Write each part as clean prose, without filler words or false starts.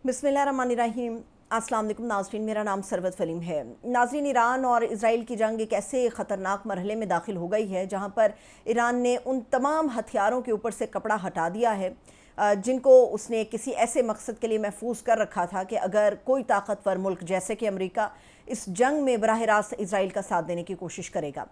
बिस्मिल्लाहिर्रहमानिर्रहीम। अस्सलाम वालेकुम नाज़रीन, मेरा नाम सरवत फ़लीम है। नाज़रीन, ईरान और इज़राइल की जंग एक ऐसे ख़तरनाक मरहले में दाखिल हो गई है जहाँ पर ईरान ने उन तमाम हथियारों के ऊपर से कपड़ा हटा दिया है जिनको उसने किसी ऐसे मकसद के लिए महफूज कर रखा था कि अगर कोई ताकतवर मुल्क जैसे कि अमेरिका इस जंग में बराह रास्त इज़राइल का साथ देने की कोशिश करेगा।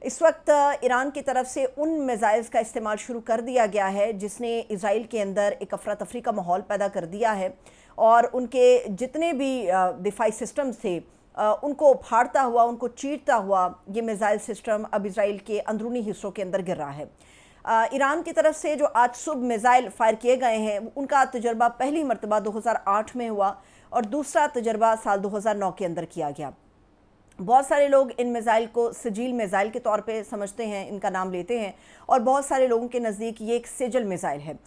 इस वक्त ईरान की तरफ से उन मिज़ाइल्स का इस्तेमाल शुरू कर दिया गया है जिसने इज़राइल के अंदर एक अफरा तफरी का माहौल पैदा कर दिया है और उनके जितने भी दिफाई सिस्टम्स थे उनको फाड़ता हुआ, उनको चीरता हुआ ये मिज़ाइल सिस्टम अब इज़राइल के अंदरूनी हिस्सों के अंदर गिर रहा है। ईरान की तरफ से जो आज सुबह मिज़ाइल फायर किए गए हैं उनका तजर्बा पहली मरतबा 2008 में हुआ और दूसरा तजर्बा साल 2009 के अंदर किया गया। बहुत सारे लोग इन मिज़ाइल को सजील मिज़ाइल के तौर पे समझते हैं, इनका नाम लेते हैं और बहुत सारे लोगों के नज़दीक ये एक सेजल मिज़ाइल है।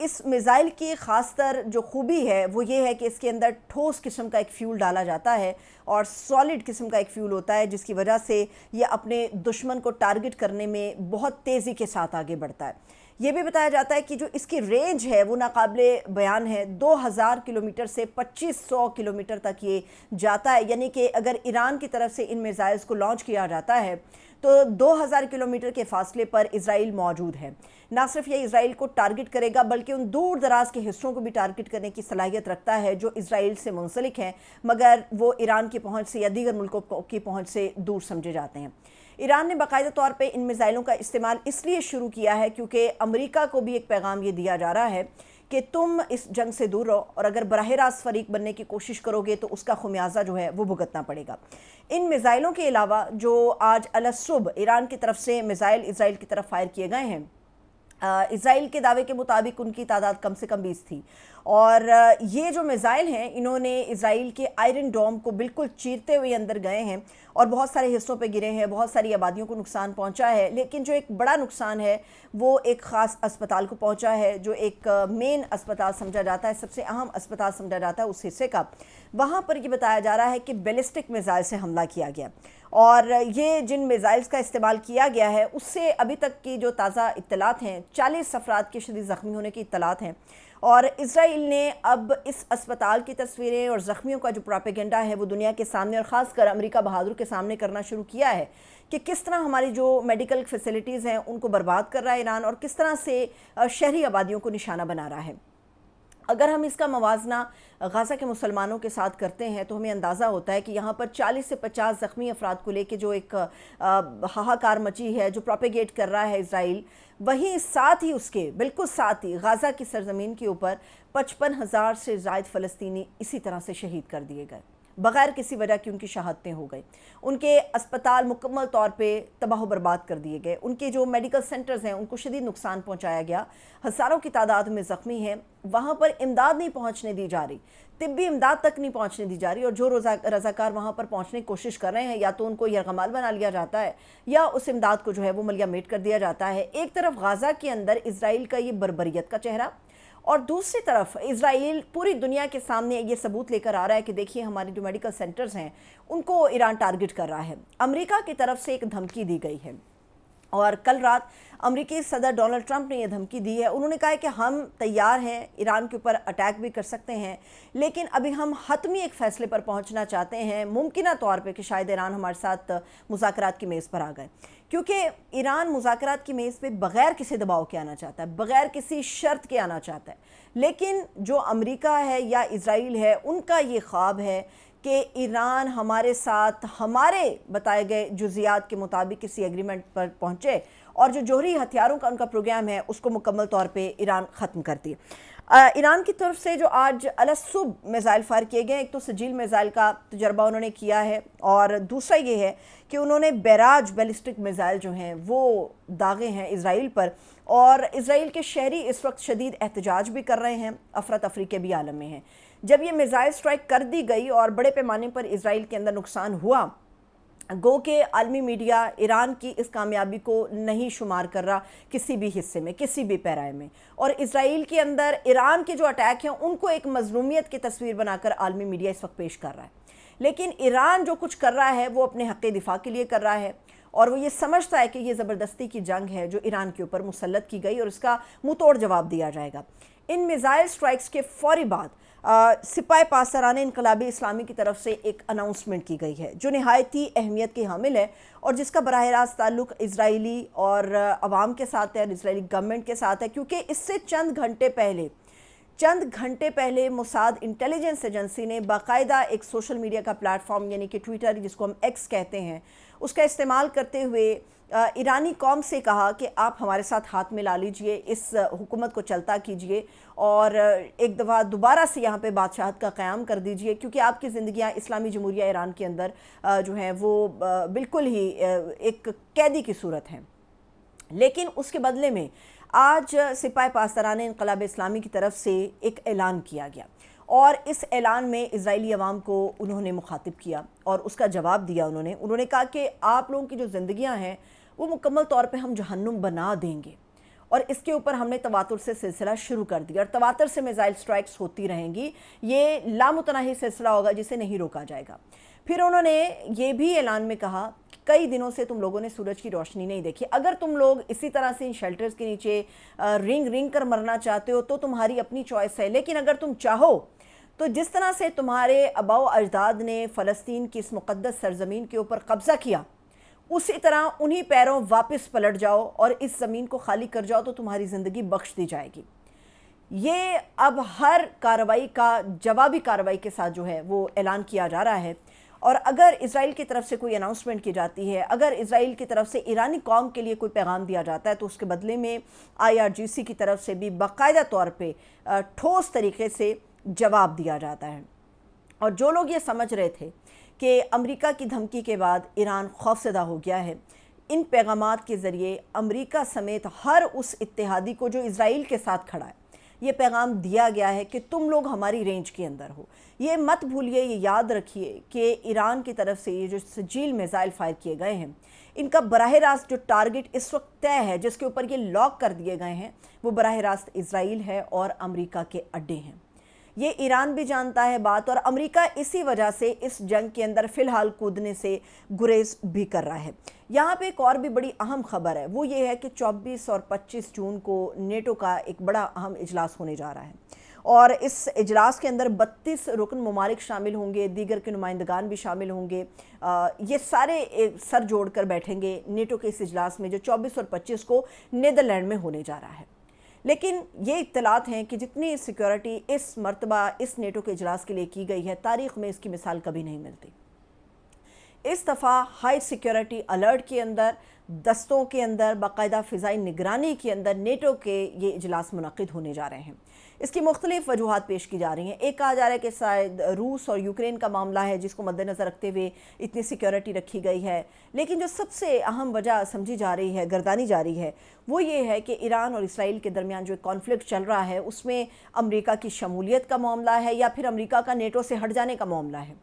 इस मिज़ाइल की ख़ासतर जो खूबी है वो ये है कि इसके अंदर ठोस किस्म का एक फ्यूल डाला जाता है और सॉलिड किस्म का एक फ्यूल होता है जिसकी वजह से ये अपने दुश्मन को टारगेट करने में बहुत तेज़ी के साथ आगे बढ़ता है। ये भी बताया जाता है कि जो इसकी रेंज है वो नाकाबिले बयान है। 2000 किलोमीटर से 2500 किलोमीटर तक ये जाता है, यानी कि अगर ईरान की तरफ से इन मिज़ाइल्स को लॉन्च किया जाता है तो 2000 किलोमीटर के फासले पर इज़राइल मौजूद है। ना सिर्फ ये इज़राइल को टारगेट करेगा बल्कि उन दूर दराज के हिस्सों को भी टारगेट करने की सलाहियत रखता है जो इज़राइल से मुंसलिक हैं मगर वो ईरान की पहुंच से या दीगर मुल्कों की पहुंच से दूर समझे जाते हैं। ईरान ने बाकायदा तौर पे इन मिज़ाइलों का इस्तेमाल इसलिए शुरू किया है क्योंकि अमेरिका को भी एक पैगाम ये दिया जा रहा है कि तुम इस जंग से दूर रहो और अगर बराह रास्त फरीक बनने की कोशिश करोगे तो उसका खुमियाजा जो है वो भुगतना पड़ेगा। इन मिज़ाइलों के अलावा जो आज अलसुब ईरान की तरफ से मिज़ाइल इज़राइल की तरफ फायर किए गए हैं, इज़राइल के दावे के मुताबिक उनकी तादाद कम से कम 20 थी और ये जो मिज़ाइल हैं इन्होंने इज़राइल के आयरन डोम को बिल्कुल चीरते हुए अंदर गए हैं और बहुत सारे हिस्सों पे गिरे हैं, बहुत सारी आबादियों को नुकसान पहुंचा है। लेकिन जो एक बड़ा नुकसान है वो एक ख़ास अस्पताल को पहुंचा है जो एक मेन अस्पताल समझा जाता है, सबसे अहम अस्पताल समझा जाता है उस हिस्से का। वहाँ पर ये बताया जा रहा है कि बैलिस्टिक मिज़ाइल से हमला किया गया और ये जिन मिज़ाइल्स का इस्तेमाल किया गया है उससे अभी तक की जो ताज़ा इत्तलात हैं 40 अफराद के शदीद ज़ख्मी होने की इत्तलात हैं और इज़राइल ने अब इस अस्पताल की तस्वीरें और ज़ख्मियों का जो प्रोपेगेंडा है वो दुनिया के सामने और ख़ासकर अमेरिका बहादुर के सामने करना शुरू किया है कि किस तरह हमारी जो मेडिकल फैसिलिटीज़ हैं उनको बर्बाद कर रहा है ईरान और किस तरह से शहरी आबादियों को निशाना बना रहा है। अगर हम इसका मवाजना गाज़ा के मुसलमानों के साथ करते हैं तो हमें अंदाज़ा होता है कि यहाँ पर 40 से 50 ज़ख्मी अफराद को लेके जो एक हाहाकार मची है, जो प्रोपेगेट कर रहा है इज़राइल, वहीं साथ ही उसके बिल्कुल साथ ही गाज़ा की सरज़मीन के ऊपर 55,000 से ज़ायद फ़लस्तीनी इसी तरह से शहीद कर दिए गए बग़ैर किसी वजह की। उनकी शहादतें हो गई, उनके अस्पताल मुकम्मल तौर पे तबाह बर्बाद कर दिए गए, उनके जो मेडिकल सेंटर्स हैं उनको शदीद नुकसान पहुंचाया गया, हज़ारों की तादाद में ज़ख्मी हैं, वहाँ पर इमदाद नहीं पहुँचने दी जा रही, तिब्बी इमदाद तक नहीं पहुँचने दी जा रही और जो रज़ाकार वहाँ पर पहुँचने की कोशिश कर रहे हैं या तो उनको यरगमाल बना लिया जाता है या उस इमदाद को जो है वो मलिया मेट कर दिया जाता है। एक तरफ गाज़ा के अंदर इज़राइल का ये बर्बरियत का चेहरा और दूसरी तरफ इज़राइल पूरी दुनिया के सामने ये सबूत लेकर आ रहा है कि देखिए हमारे जो मेडिकल सेंटर्स हैं उनको ईरान टारगेट कर रहा है। अमेरिका की तरफ से एक धमकी दी गई है और कल रात अमेरिकी सदर डोनाल्ड ट्रंप ने यह धमकी दी है। उन्होंने कहा है कि हम तैयार हैं, ईरान के ऊपर अटैक भी कर सकते हैं, लेकिन अभी हम हतमी एक फ़ैसले पर पहुंचना चाहते हैं, मुमकिना तौर पे कि शायद ईरान हमारे साथ मुज़ाकरात की मेज़ पर आ गए, क्योंकि ईरान मुज़ाकरात की मेज़ पे बग़ैर किसी दबाव के आना चाहता है, बग़ैर किसी शर्त के आना चाहता है। लेकिन जो अमेरिका है या इज़राइल है उनका ये ख्वाब है कि ईरान हमारे साथ हमारे बताए गए जुज़ियात के मुताबिक किसी एग्रीमेंट पर पहुँचे और जो जोहरी हथियारों का उनका प्रोग्राम है उसको मुकम्मल तौर पे ईरान ख़त्म करती है। ईरान की तरफ से जो आज अलसुब मिज़ाइल फायर किए गए, एक तो सजील मिज़ाइल का तजर्बा उन्होंने किया है और दूसरा ये है कि उन्होंने बैराज बैलिस्टिक मिज़ाइल जो हैं वो दागे हैं इज़राइल पर और इज़राइल के शहरी इस वक्त शदीद एहतजाज भी कर रहे हैं, अफरा तफरी के भी आलम में हैं। जब ये मिज़ाइल स्ट्राइक कर दी गई और बड़े पैमाने पर इज़राइल के अंदर नुकसान हुआ, गो के आलमी मीडिया ईरान की इस कामयाबी को नहीं शुमार कर रहा किसी भी हिस्से में, किसी भी पैराए में, और इज़राइल के अंदर ईरान के जो अटैक हैं उनको एक मज़लूमियत की तस्वीर बनाकर आलमी मीडिया इस वक्त पेश कर रहा है। लेकिन ईरान जो कुछ कर रहा है वो अपने हक़ दिफा के लिए कर रहा है और वो ये समझता है कि ये ज़बरदस्ती की जंग है जो ईरान के ऊपर मुसल्लत की गई और इसका मुँह तोड़ जवाब दिया जाएगा। इन मिज़ाइल स्ट्राइक्स के फ़ौरी बाद सिपाही पासरान इनकलाबी इस्लामी की तरफ से एक अनाउंसमेंट की गई है जो नहायत ही अहमियत की हामिल है और जिसका बराह रास्त ताल्लुक़ इजरायली और अवाम के साथ है और इजरायली गवर्नमेंट के साथ है, क्योंकि इससे चंद घंटे पहले मोसाद इंटेलिजेंस एजेंसी ने बाकायदा एक सोशल मीडिया का प्लेटफॉर्म यानी कि ट्विटर, जिसको हम एक्स कहते हैं, उसका इस्तेमाल करते हुए ईरानी कौम से कहा कि आप हमारे साथ हाथ मिला लीजिए, इस हुकूमत को चलता कीजिए और एक दफ़ा दोबारा से यहाँ पे बादशाहत का क़याम कर दीजिए, क्योंकि आपकी ज़िंदगियाँ इस्लामी जमहूरिया ईरान के अंदर जो हैं वो बिल्कुल ही एक कैदी की सूरत हैं। लेकिन उसके बदले में आज सिपाही पासरान इनकलाब इस्लामी की तरफ से एक ऐलान किया गया और इस ऐलान में इजरायली अवाम को उन्होंने मुखातिब किया और उसका जवाब दिया। उन्होंने कहा कि आप लोगों की जो ज़िंदगियां हैं वो मुकम्मल तौर पे हम जहन्नुम बना देंगे और इसके ऊपर हमने तवातुर से सिलसिला शुरू कर दिया और तवातुर से मिसाइल स्ट्राइक्स होती रहेंगी। ये लामुतनाही सिलसिला होगा जिसे नहीं रोका जाएगा। फिर उन्होंने ये भी ऐलान में कहा, कई दिनों से तुम लोगों ने सूरज की रोशनी नहीं देखी, अगर तुम लोग इसी तरह से इन शेल्टर्स के नीचे रिंग कर मरना चाहते हो तो तुम्हारी अपनी चॉइस है, लेकिन अगर तुम चाहो तो जिस तरह से तुम्हारे आबाओ अजदाद ने फ़लस्तीन की इस मुक़द्दस सरज़मीन के ऊपर कब्ज़ा किया, उसी तरह उन्हीं पैरों वापस पलट जाओ और इस ज़मीन को खाली कर जाओ तो तुम्हारी ज़िंदगी बख्श दी जाएगी। ये अब हर कार्रवाई का जवाबी कार्रवाई के साथ जो है वो ऐलान किया जा रहा है और अगर इज़राइल की तरफ से कोई अनाउंसमेंट की जाती है, अगर इज़राइल की तरफ से ईरानी कौम के लिए कोई पैगाम दिया जाता है तो उसके बदले में IRGC की तरफ से भी बाकायदा तौर पे ठोस तरीके से जवाब दिया जाता है। और जो लोग ये समझ रहे थे कि अमेरिका की धमकी के बाद ईरान खौफज़दा हो गया है, इन पैगामात के ज़रिए अमेरिका समेत हर उस इत्तेहादी को जो इज़राइल के साथ खड़ा है ये पैगाम दिया गया है कि तुम लोग हमारी रेंज के अंदर हो। ये मत भूलिए, ये याद रखिए कि ईरान की तरफ से ये जो सजील मिसाइल फायर किए गए हैं, इनका बराह रास्त जो टारगेट इस वक्त तय है, जिसके ऊपर ये लॉक कर दिए गए हैं, वो बराह रास्त इज़राइल है और अमेरिका के अड्डे हैं। ये ईरान भी जानता है बात और अमेरिका इसी वजह से इस जंग के अंदर फ़िलहाल कूदने से गुरेज भी कर रहा है। यहाँ पे एक और भी बड़ी अहम खबर है, वो ये है कि 24 और 25 जून को नेटो का एक बड़ा अहम इजलास होने जा रहा है और इस इजलास के अंदर 32 रुकन ममालिक शामिल होंगे, दीगर के नुमाइंदगान भी शामिल होंगे। ये सारे सर जोड़ कर बैठेंगे नेटो के इस इजलास में जो 24 और 25 को नीदरलैंड में होने जा रहा है। लेकिन ये इत्तलात हैं कि जितनी सिक्योरिटी इस मरतबा इस नेटो के इजलास के लिए की गई है, तारीख़ में इसकी मिसाल कभी नहीं मिलती। इस दफ़ा हाई सिक्योरिटी अलर्ट के अंदर, दस्तों के अंदर, बाकायदा फ़िज़ाई निगरानी के अंदर नेटो के ये इजलास मुनक़िद होने जा रहे हैं। इसकी मुख्तलिफ़ वजूहात पेश की जा रही हैं। एक कहा जा रहा है कि शायद रूस और यूक्रेन का मामला है जिसको मद्देनज़र रखते हुए इतनी सिक्योरिटी रखी गई है, लेकिन जो सबसे अहम वजह समझी जा रही है, गर्दानी जा रही है, वो ये है कि ईरान और इसराइल के दरमियान जो कॉन्फ्लिक्ट चल रहा है उसमें अमेरिका की शमूलियत का मामला है या फिर अमेरिका का नेटो से हट जाने का मामला है।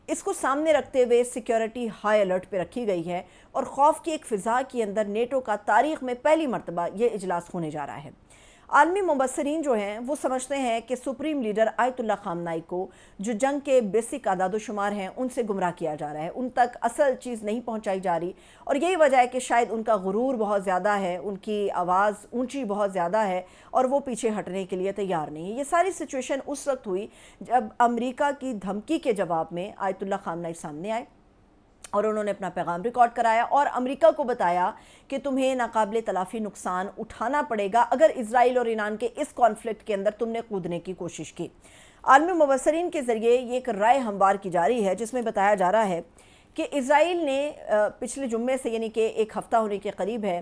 इसको सामने रखते हुए सिक्योरिटी हाई अलर्ट पे रखी गई है और खौफ की एक फ़िज़ा के अंदर नेटो का तारीख़ में पहली मरतबा ये इजलास होने जा रहा है। आलमी मुबस्सिरीन जो हैं वो समझते हैं कि सुप्रीम लीडर आयतुल्ला खामनाई को जो जंग के बेसिक आदादोशुमार हैं उनसे गुमराह किया जा रहा है, उन तक असल चीज़ नहीं पहुंचाई जा रही और यही वजह है कि शायद उनका गुरूर बहुत ज़्यादा है, उनकी आवाज़ ऊंची बहुत ज़्यादा है और वो पीछे हटने के लिए तैयार नहीं है। ये सारी सिचुएशन उस वक्त हुई जब अमेरिका की धमकी के जवाब में आयतुल्ला खामनाई सामने आए और उन्होंने अपना पैगाम रिकॉर्ड कराया और अमेरिका को बताया कि तुम्हें नाकाबिले तलाफ़ी नुकसान उठाना पड़ेगा अगर इजराइल और ईरान के इस कॉन्फ्लिक्ट के अंदर तुमने कूदने की कोशिश की। आलमी मुबस्सिरीन के ज़रिए ये एक राय हमवार की जा रही है जिसमें बताया जा रहा है कि इजराइल ने पिछले जुम्मे से यानी कि एक हफ़्ता होने के करीब है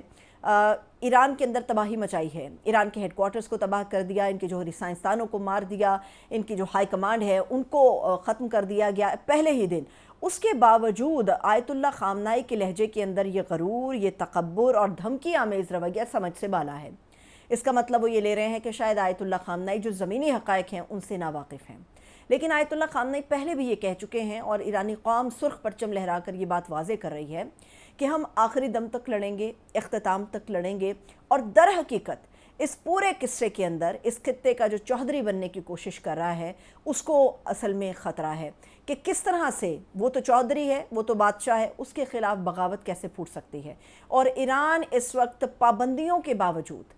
ईरान के अंदर तबाही मचाई है। ईरान के हेडक्वार्टर्स को तबाह कर दिया, इनके जो साइंसदानों को मार दिया, इनकी जो हाई कमांड है उनको ख़त्म कर दिया गया पहले ही दिन। उसके बावजूद आयतुल्ला खामनाई के लहजे के अंदर ये गरूर, ये तकब्बुर और धमकी आमेज़ रवैया समझ से बाला है। इसका मतलब वो ये ले रहे हैं कि शायद आयतुल्ला खामनाई जो ज़मीनी हक़ाइक़ हैं उनसे नावाकिफ़ हैं। लेकिन आयतुल्ला खामनाई पहले भी ये कह चुके हैं और ईरानी कौम सुर्ख परचम लहरा कर ये बात वाज़े कर रही है कि हम आखिरी दम तक लड़ेंगे, इख्तिताम तक लड़ेंगे और दर हकीकत इस पूरे किस्से के अंदर इस खित्ते का जो चौधरी बनने की कोशिश कर रहा है उसको असल में ख़तरा है कि किस तरह से वो तो चौधरी है, वो तो बादशाह है, उसके ख़िलाफ़ बगावत कैसे फूट सकती है। और ईरान इस वक्त पाबंदियों के बावजूद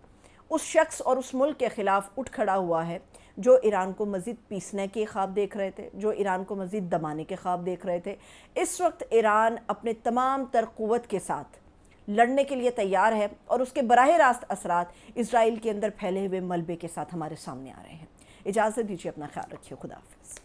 उस शख्स और उस मुल्क के ख़िलाफ़ उठ खड़ा हुआ है جو ایران کو مزید پیسنے کے خواب دیکھ رہے تھے، جو ایران کو مزید دبانے کے خواب دیکھ رہے تھے، اس وقت ایران اپنے تمام تر قوت کے ساتھ لڑنے کے لیے تیار ہے، اور اس کے براہ راست اثرات اسرائیل کے اندر پھیلے ہوئے ملبے کے ساتھ ہمارے سامنے آ رہے ہیں۔ اجازت دیجیے، اپنا خیال رکھیے، خدا حافظ۔